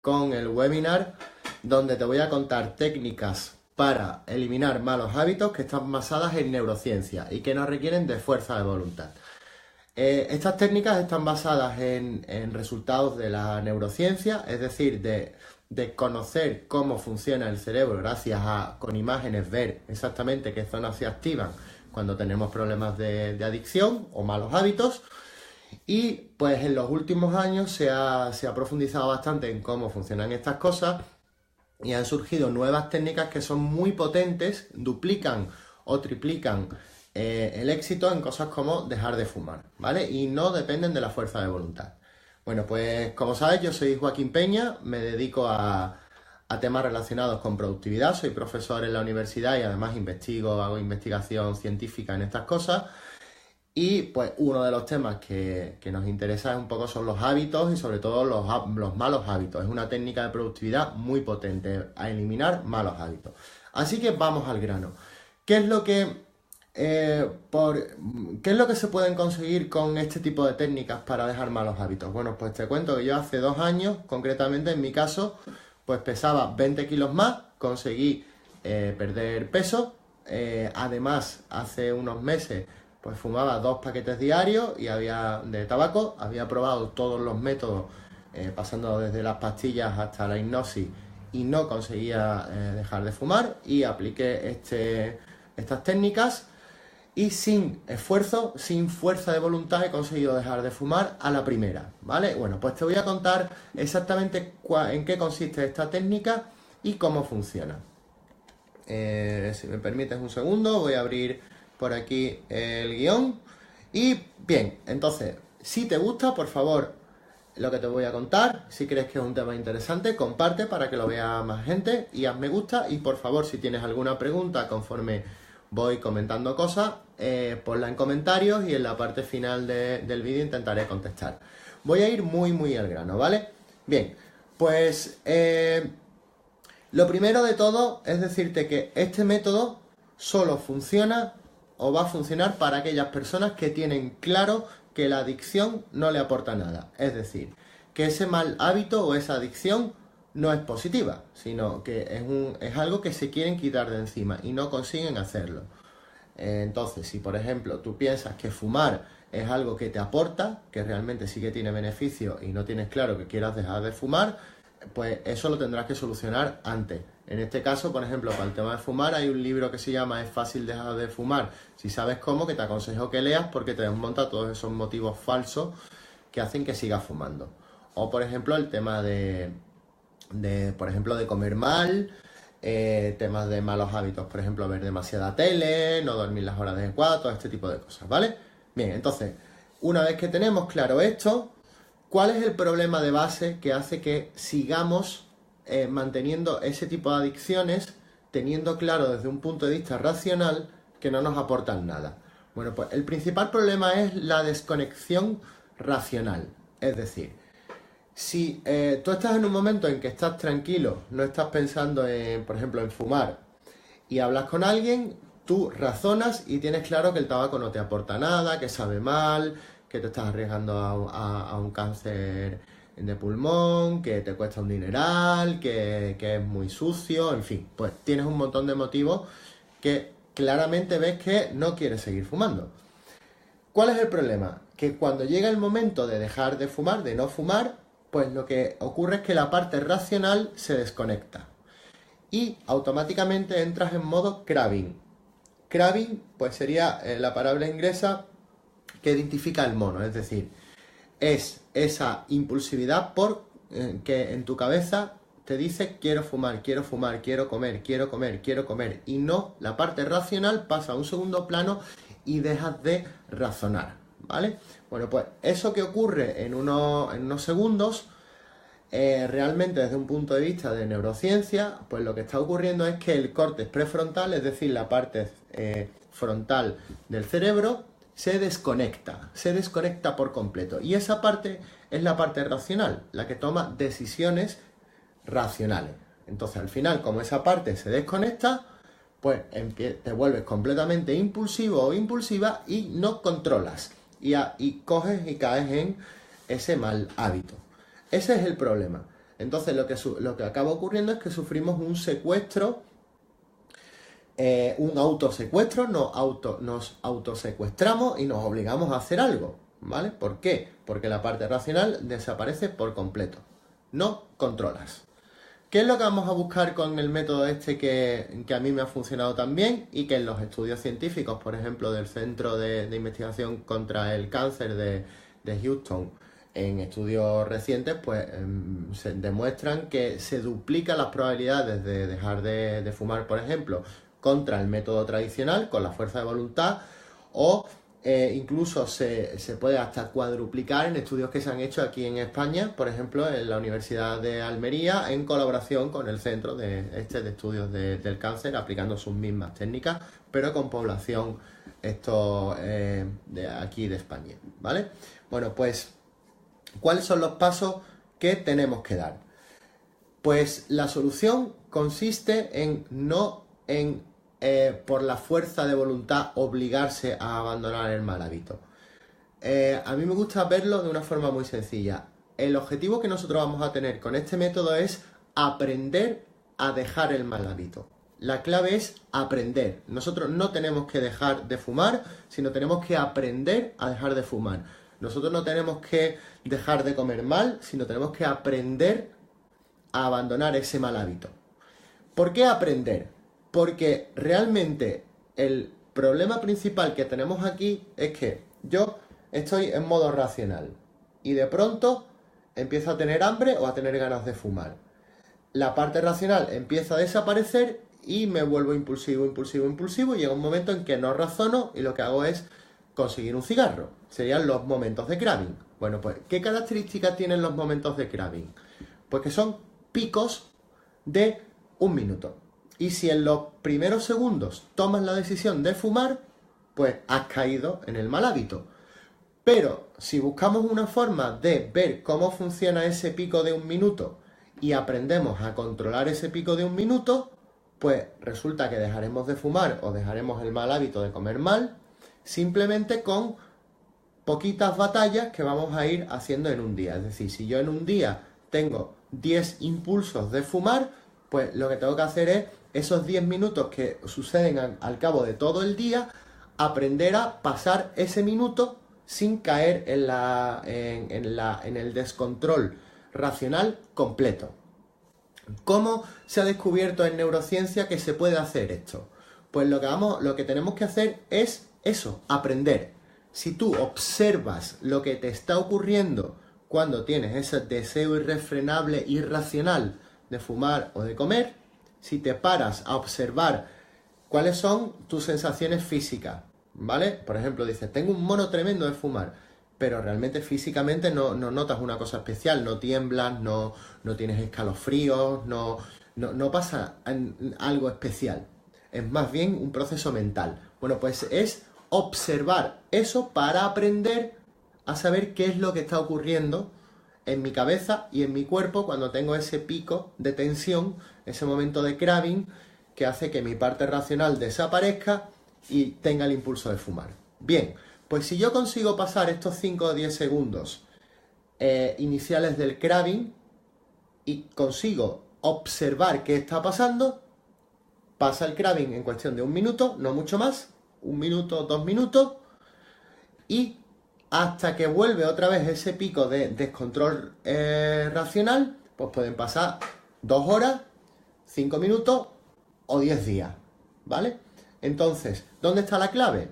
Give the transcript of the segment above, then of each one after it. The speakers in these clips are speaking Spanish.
con el webinar donde te voy a contar técnicas para eliminar malos hábitos que están basadas en neurociencia y que no requieren de fuerza de voluntad. Estas técnicas están basadas en resultados de la neurociencia, es decir, de conocer cómo funciona el cerebro gracias a, con imágenes, ver exactamente qué zonas se activan cuando tenemos problemas de adicción o malos hábitos. Y pues en los últimos años se ha profundizado bastante en cómo funcionan estas cosas y han surgido nuevas técnicas que son muy potentes, duplican o triplican el éxito en cosas como dejar de fumar, ¿vale? Y no dependen de la fuerza de voluntad. Bueno, pues como sabes, yo soy Joaquín Peña, me dedico a temas relacionados con productividad, soy profesor en la universidad y además hago investigación científica en estas cosas. Y pues uno de los temas que nos interesa un poco son los hábitos y sobre todo los malos hábitos. Es una técnica de productividad muy potente a eliminar malos hábitos. Así que vamos al grano. ¿Qué es lo que se pueden conseguir con este tipo de técnicas para dejar malos hábitos? Bueno, pues te cuento que yo hace 2 años, concretamente en mi caso, pues pesaba 20 kilos más, conseguí perder peso. Además, hace unos meses pues fumaba 2 paquetes diarios de tabaco, había probado todos los métodos, pasando desde las pastillas hasta la hipnosis, y no conseguía dejar de fumar, y apliqué estas técnicas, y sin esfuerzo, sin fuerza de voluntad, he conseguido dejar de fumar a la primera, ¿vale? Bueno, pues te voy a contar exactamente en qué consiste esta técnica y cómo funciona. Si me permites un segundo, voy a abrir por aquí el guión. Y bien, entonces, si te gusta, por favor, lo que te voy a contar, si crees que es un tema interesante, comparte para que lo vea más gente y haz me gusta. Y por favor, si tienes alguna pregunta conforme voy comentando cosas, ponla en comentarios y en la parte final del vídeo intentaré contestar. Voy a ir muy al grano, ¿vale? Bien, pues lo primero de todo es decirte que este método solo funciona o va a funcionar para aquellas personas que tienen claro que la adicción no le aporta nada. Es decir, que ese mal hábito o esa adicción no es positiva, sino que es algo que se quieren quitar de encima y no consiguen hacerlo. Entonces, si por ejemplo tú piensas que fumar es algo que te aporta, que realmente sí que tiene beneficio y no tienes claro que quieras dejar de fumar, pues eso lo tendrás que solucionar antes. En este caso, por ejemplo, para el tema de fumar, hay un libro que se llama Es fácil dejar de fumar si sabes cómo, que te aconsejo que leas porque te desmonta todos esos motivos falsos que hacen que sigas fumando. O, por ejemplo, el tema de comer mal, temas de malos hábitos, por ejemplo, ver demasiada tele, no dormir las horas adecuadas, todo este tipo de cosas, ¿vale? Bien, entonces, una vez que tenemos claro esto, ¿cuál es el problema de base que hace que sigamos manteniendo ese tipo de adicciones, teniendo claro desde un punto de vista racional que no nos aportan nada? Bueno, pues el principal problema es la desconexión racional. Es decir, si tú estás en un momento en que estás tranquilo, no estás pensando por ejemplo, en fumar, y hablas con alguien, tú razonas y tienes claro que el tabaco no te aporta nada, que sabe mal, que te estás arriesgando a un cáncer de pulmón, que te cuesta un dineral, que es muy sucio, en fin, pues tienes un montón de motivos que claramente ves que no quieres seguir fumando. ¿Cuál es el problema? Que cuando llega el momento de dejar de fumar, de no fumar, pues lo que ocurre es que la parte racional se desconecta y automáticamente entras en modo craving. Craving, pues sería la palabra inglesa que identifica el mono, es decir, es esa impulsividad que en tu cabeza te dice quiero fumar, quiero comer, y no, la parte racional pasa a un segundo plano y dejas de razonar, ¿vale? Bueno, pues eso que ocurre en unos segundos, realmente desde un punto de vista de neurociencia, pues lo que está ocurriendo es que el córtex prefrontal, es decir, la parte frontal del cerebro, se desconecta por completo. Y esa parte es la parte racional, la que toma decisiones racionales. Entonces, al final, como esa parte se desconecta, pues te vuelves completamente impulsivo o impulsiva y no controlas. Y coges y caes en ese mal hábito. Ese es el problema. Entonces lo que acaba ocurriendo es que sufrimos un secuestro, un autosecuestro, nos autosecuestramos y nos obligamos a hacer algo, ¿vale? ¿Por qué? Porque la parte racional desaparece por completo. No controlas. ¿Qué es lo que vamos a buscar con el método este que a mí me ha funcionado tan bien y que en los estudios científicos, por ejemplo, del Centro de Investigación contra el Cáncer de Houston, en estudios recientes, pues se demuestran que se duplican las probabilidades de dejar de fumar, por ejemplo, contra el método tradicional, con la fuerza de voluntad, o incluso se puede hasta cuadruplicar en estudios que se han hecho aquí en España, por ejemplo, en la Universidad de Almería, en colaboración con el Centro de Estudios del Cáncer, aplicando sus mismas técnicas, pero con población de aquí de España, ¿vale? Bueno, pues, ¿cuáles son los pasos que tenemos que dar? Pues la solución consiste en por la fuerza de voluntad obligarse a abandonar el mal hábito. A mí me gusta verlo de una forma muy sencilla. El objetivo que nosotros vamos a tener con este método es aprender a dejar el mal hábito. La clave es aprender. Nosotros no tenemos que dejar de fumar, sino tenemos que aprender a dejar de fumar. Nosotros no tenemos que dejar de comer mal, sino tenemos que aprender a abandonar ese mal hábito. ¿Por qué aprender? Porque realmente el problema principal que tenemos aquí es que yo estoy en modo racional y de pronto empiezo a tener hambre o a tener ganas de fumar. La parte racional empieza a desaparecer y me vuelvo impulsivo y llega un momento en que no razono y lo que hago es conseguir un cigarro. Serían los momentos de craving. Bueno, pues, ¿qué características tienen los momentos de craving? Pues que son picos de 1 minuto. Y si en los primeros segundos tomas la decisión de fumar, pues has caído en el mal hábito. Pero si buscamos una forma de ver cómo funciona ese pico de 1 minuto y aprendemos a controlar ese pico de 1 minuto, pues resulta que dejaremos de fumar o dejaremos el mal hábito de comer mal, simplemente con poquitas batallas que vamos a ir haciendo en un día. Es decir, si yo en un día tengo 10 impulsos de fumar, pues lo que tengo que hacer es esos 10 minutos que suceden al cabo de todo el día, aprender a pasar ese minuto sin caer en el descontrol racional completo. ¿Cómo se ha descubierto en neurociencia que se puede hacer esto? Pues lo que tenemos que hacer es eso, aprender. Si tú observas lo que te está ocurriendo cuando tienes ese deseo irrefrenable, irracional de fumar o de comer, si te paras a observar cuáles son tus sensaciones físicas, ¿vale? Por ejemplo, dices, tengo un mono tremendo de fumar, pero realmente físicamente no notas una cosa especial, no tiemblas, no tienes escalofríos, no pasa algo especial. Es más bien un proceso mental. Bueno, pues es observar eso para aprender a saber qué es lo que está ocurriendo en mi cabeza y en mi cuerpo cuando tengo ese pico de tensión, ese momento de craving que hace que mi parte racional desaparezca y tenga el impulso de fumar. Bien, pues si yo consigo pasar estos 5 o 10 segundos iniciales del craving y consigo observar qué está pasando, pasa el craving en cuestión de 1 minuto, no mucho más, 1 minuto, 2 minutos, y hasta que vuelve otra vez ese pico de descontrol racional, pues pueden pasar 2 horas, 5 minutos o 10 días, ¿vale? Entonces, ¿dónde está la clave?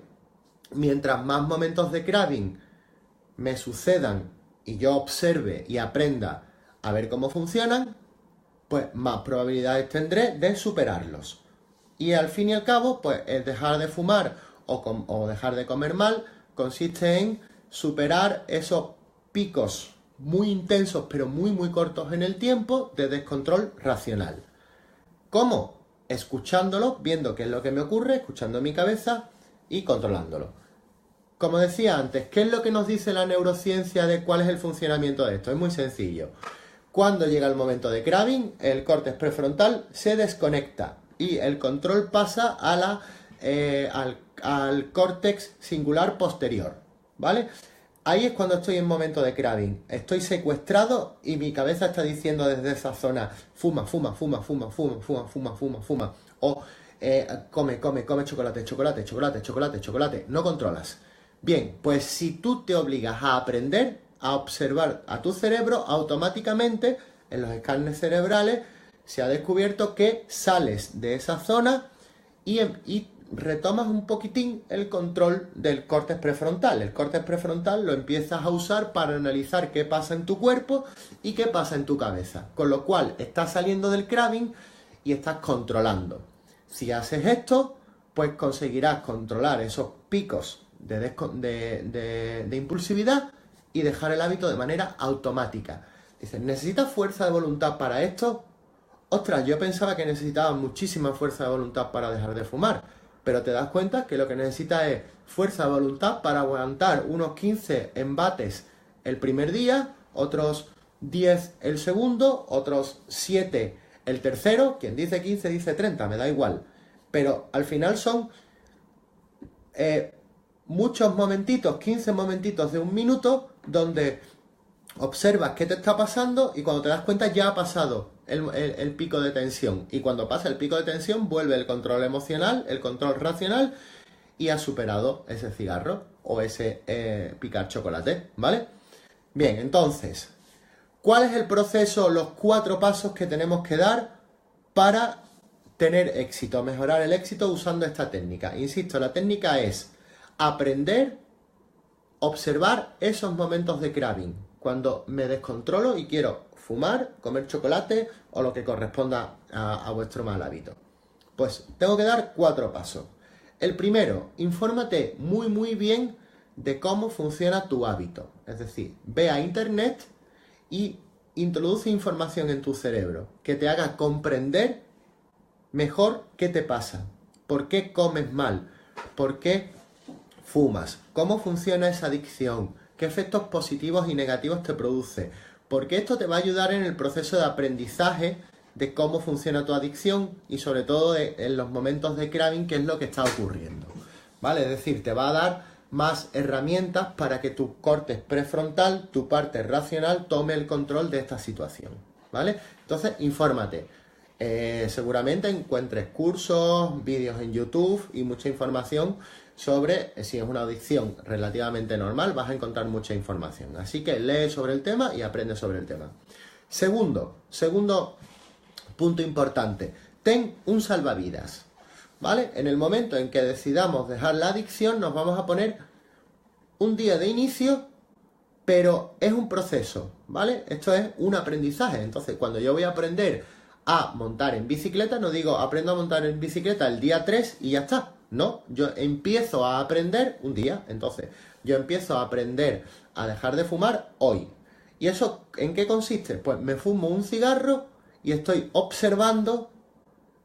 Mientras más momentos de craving me sucedan y yo observe y aprenda a ver cómo funcionan, pues más probabilidades tendré de superarlos. Y al fin y al cabo, pues el dejar de fumar o dejar de comer mal consiste en superar esos picos muy intensos pero muy cortos en el tiempo de descontrol racional. ¿Cómo? Escuchándolo, viendo qué es lo que me ocurre, escuchando mi cabeza y controlándolo. Como decía antes, ¿qué es lo que nos dice la neurociencia de cuál es el funcionamiento de esto? Es muy sencillo. Cuando llega el momento de craving, el córtex prefrontal se desconecta y el control pasa a al córtex singular posterior, ¿vale? Ahí es cuando estoy en momento de craving. Estoy secuestrado y mi cabeza está diciendo desde esa zona, fuma, fuma, fuma, fuma, fuma, fuma, fuma, fuma, fuma. O come, come, come chocolate, chocolate, chocolate, chocolate, chocolate. No controlas. Bien, pues si tú te obligas a aprender a observar a tu cerebro, automáticamente en los escáneres cerebrales se ha descubierto que sales de esa zona y retomas un poquitín el control del córtex prefrontal. El córtex prefrontal lo empiezas a usar para analizar qué pasa en tu cuerpo y qué pasa en tu cabeza. Con lo cual estás saliendo del craving y estás controlando. Si haces esto, pues conseguirás controlar esos picos de impulsividad y dejar el hábito de manera automática. Dices, ¿necesitas fuerza de voluntad para esto? Ostras, yo pensaba que necesitaba muchísima fuerza de voluntad para dejar de fumar, pero te das cuenta que lo que necesitas es fuerza de voluntad para aguantar unos 15 embates el primer día, otros 10 el segundo, otros 7 el tercero, quien dice 15 dice 30, me da igual, pero al final son muchos momentitos, 15 momentitos de un minuto, donde observas qué te está pasando y cuando te das cuenta ya ha pasado el pico de tensión. Y cuando pasa el pico de tensión vuelve el control emocional, el control racional y has superado ese cigarro o ese picar chocolate, ¿vale? Bien, entonces, ¿cuál es el proceso, los 4 pasos que tenemos que dar para tener éxito, mejorar el éxito usando esta técnica? Insisto, la técnica es aprender, observar esos momentos de craving, cuando me descontrolo y quiero fumar, comer chocolate o lo que corresponda a vuestro mal hábito. Pues tengo que dar 4 pasos. El primero, infórmate muy bien de cómo funciona tu hábito. Es decir, ve a internet y introduce información en tu cerebro que te haga comprender mejor qué te pasa, por qué comes mal, por qué fumas, cómo funciona esa adicción, qué efectos positivos y negativos te produce, porque esto te va a ayudar en el proceso de aprendizaje de cómo funciona tu adicción y sobre todo en los momentos de craving, qué es lo que está ocurriendo, ¿vale? Es decir, te va a dar más herramientas para que tu córtex prefrontal, tu parte racional, tome el control de esta situación, ¿vale? Entonces, infórmate. Seguramente encuentres cursos, vídeos en YouTube y mucha información sobre si es una adicción relativamente normal, vas a encontrar mucha información. Así que lee sobre el tema y aprende sobre el tema. Segundo punto importante, ten un salvavidas, ¿vale? En el momento en que decidamos dejar la adicción, nos vamos a poner un día de inicio, pero es un proceso, ¿vale? Esto es un aprendizaje. Entonces, cuando yo voy a aprender a montar en bicicleta, no digo aprendo a montar en bicicleta el día 3 y ya está. No, yo empiezo a aprender un día. Entonces, yo empiezo a aprender a dejar de fumar hoy. ¿Y eso en qué consiste? Pues me fumo un cigarro y estoy observando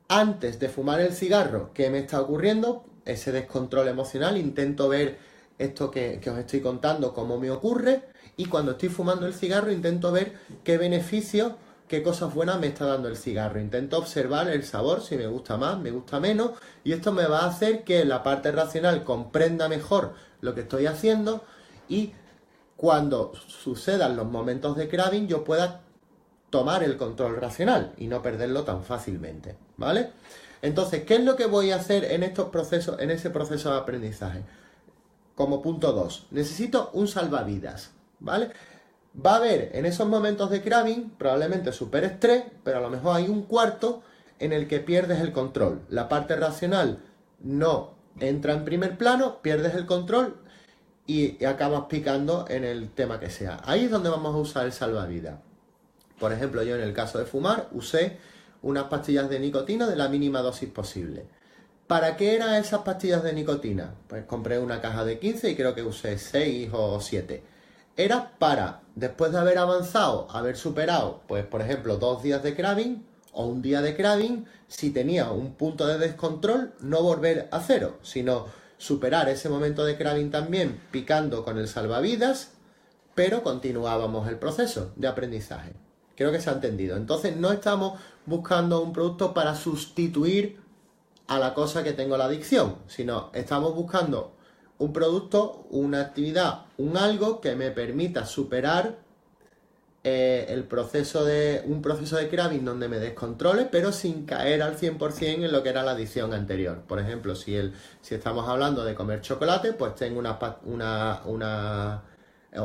antes de fumar el cigarro qué me está ocurriendo, ese descontrol emocional, intento ver esto que os estoy contando, cómo me ocurre, y cuando estoy fumando el cigarro intento ver qué beneficios, qué cosas buenas me está dando el cigarro. Intento observar el sabor, si me gusta más, me gusta menos, y esto me va a hacer que la parte racional comprenda mejor lo que estoy haciendo y cuando sucedan los momentos de craving yo pueda tomar el control racional y no perderlo tan fácilmente, ¿vale? Entonces, ¿qué es lo que voy a hacer en estos procesos, en ese proceso de aprendizaje? Como punto 2, necesito un salvavidas, ¿vale? Va a haber en esos momentos de craving probablemente superestrés, pero a lo mejor hay un cuarto en el que pierdes el control. La parte racional no entra en primer plano, pierdes el control y acabas picando en el tema que sea. Ahí es donde vamos a usar el salvavidas. Por ejemplo, yo en el caso de fumar usé unas pastillas de nicotina de la mínima dosis posible. ¿Para qué eran esas pastillas de nicotina? Pues compré una caja de 15 y creo que usé 6 o 7. Era para, después de haber avanzado, haber superado, pues por ejemplo, 2 días de craving o un día de craving, si tenía un punto de descontrol, no volver a cero, sino superar ese momento de craving también picando con el salvavidas, pero continuábamos el proceso de aprendizaje. Creo que se ha entendido. Entonces no estamos buscando un producto para sustituir a la cosa que tengo la adicción, sino estamos buscando un producto, una actividad, un algo que me permita superar un proceso de craving donde me descontrole, pero sin caer al 100% en lo que era la adicción anterior. Por ejemplo, si estamos hablando de comer chocolate, pues tengo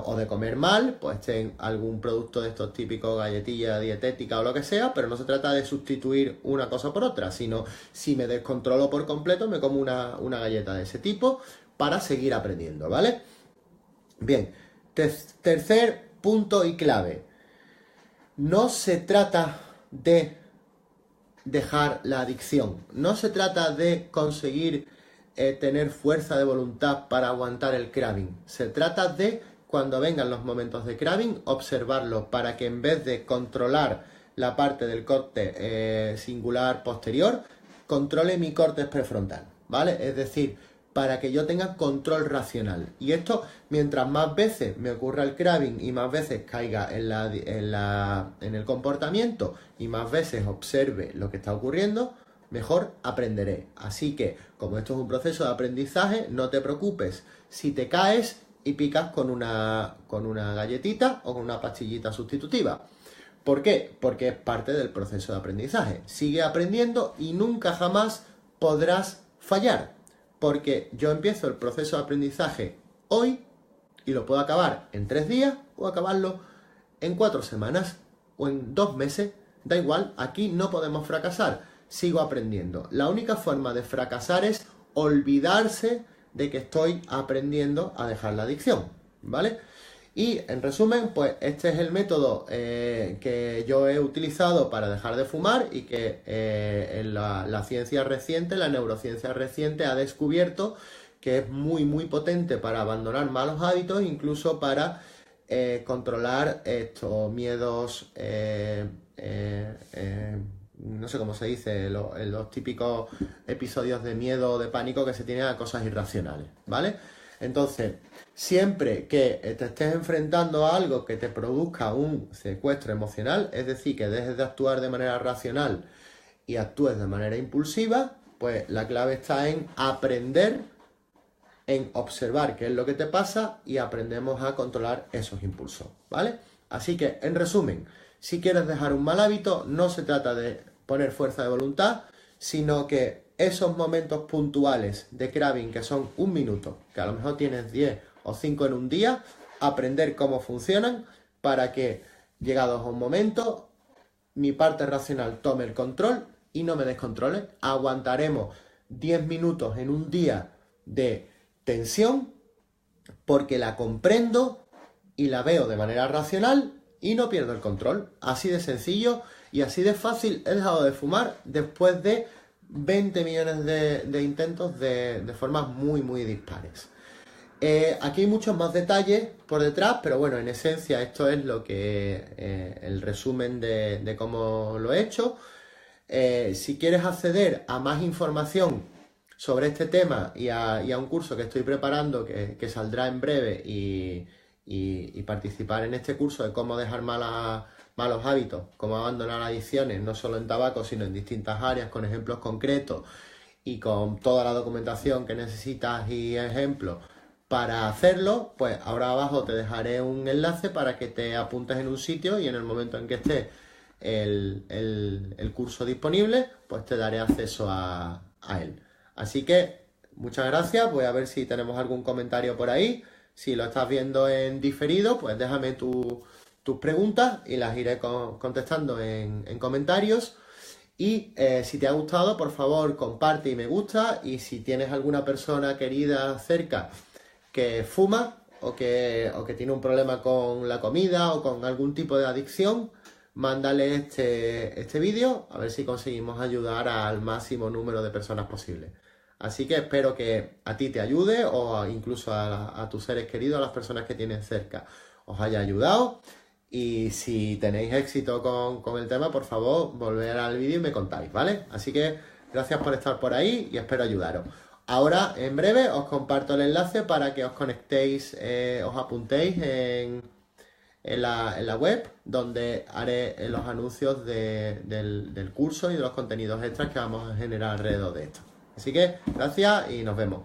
o de comer mal, pues tengo algún producto de estos típicos, galletilla dietética o lo que sea, pero no se trata de sustituir una cosa por otra, sino si me descontrolo por completo, me como una galleta de ese tipo para seguir aprendiendo, ¿vale? Bien, tercer punto y clave. No se trata de dejar la adicción, no se trata de conseguir tener fuerza de voluntad para aguantar el craving, se trata de, cuando vengan los momentos de craving, observarlo para que en vez de controlar la parte del córtex singular posterior, controle mi córtex prefrontal, ¿vale? Es decir, para que yo tenga control racional. Y esto, mientras más veces me ocurra el craving y más veces caiga en el comportamiento y más veces observe lo que está ocurriendo, mejor aprenderé. Así que, como esto es un proceso de aprendizaje, no te preocupes si te caes y picas con una galletita o con una pastillita sustitutiva. ¿Por qué? Porque es parte del proceso de aprendizaje. Sigue aprendiendo y nunca jamás podrás fallar. Porque yo empiezo el proceso de aprendizaje hoy y lo puedo acabar en 3 días o acabarlo en 4 semanas o en 2 meses. Da igual, aquí no podemos fracasar. Sigo aprendiendo. La única forma de fracasar es olvidarse de que estoy aprendiendo a dejar la adicción, ¿vale? Y en resumen, pues este es el método que yo he utilizado para dejar de fumar y que en la ciencia reciente, la neurociencia reciente ha descubierto que es muy muy potente para abandonar malos hábitos, incluso para controlar estos miedos, no sé cómo se dice, los típicos episodios de miedo o de pánico que se tienen a cosas irracionales, ¿vale? Entonces, siempre que te estés enfrentando a algo que te produzca un secuestro emocional, es decir, que dejes de actuar de manera racional y actúes de manera impulsiva, pues la clave está en aprender, en observar qué es lo que te pasa y aprendemos a controlar esos impulsos, ¿vale? Así que, en resumen, si quieres dejar un mal hábito, no se trata de poner fuerza de voluntad, sino que esos momentos puntuales de craving, que son 1 minuto, que a lo mejor tienes 10 o 5 en un día, aprender cómo funcionan para que, llegados a un momento, mi parte racional tome el control y no me descontrole. Aguantaremos 10 minutos en un día de tensión porque la comprendo y la veo de manera racional y no pierdo el control. Así de sencillo y así de fácil he dejado de fumar después de 20 millones de intentos de formas muy muy dispares. Aquí hay muchos más detalles por detrás, pero bueno, en esencia esto es lo que el resumen de cómo lo he hecho. Si quieres acceder a más información sobre este tema y a un curso que estoy preparando que saldrá en breve y participar en este curso de cómo dejar malos hábitos, cómo abandonar adicciones, no solo en tabaco, sino en distintas áreas, con ejemplos concretos y con toda la documentación que necesitas y ejemplos para hacerlo, pues ahora abajo te dejaré un enlace para que te apuntes en un sitio y en el momento en que esté el curso disponible, pues te daré acceso a él. Así que muchas gracias, voy a ver si tenemos algún comentario por ahí. Si lo estás viendo en diferido, pues déjame tus preguntas y las iré contestando en comentarios. Y si te ha gustado, por favor, comparte y me gusta. Y si tienes alguna persona querida cerca que fuma o que tiene un problema con la comida o con algún tipo de adicción, mándale este vídeo a ver si conseguimos ayudar al máximo número de personas posible. Así que espero que a ti te ayude o incluso a tus seres queridos, a las personas que tienes cerca, os haya ayudado. Y si tenéis éxito con el tema, por favor, volver al vídeo y me contáis, ¿vale? Así que gracias por estar por ahí y espero ayudaros. Ahora, en breve, os comparto el enlace para que os conectéis, os apuntéis en la web, donde haré los anuncios del curso y de los contenidos extras que vamos a generar alrededor de esto. Así que, gracias y nos vemos.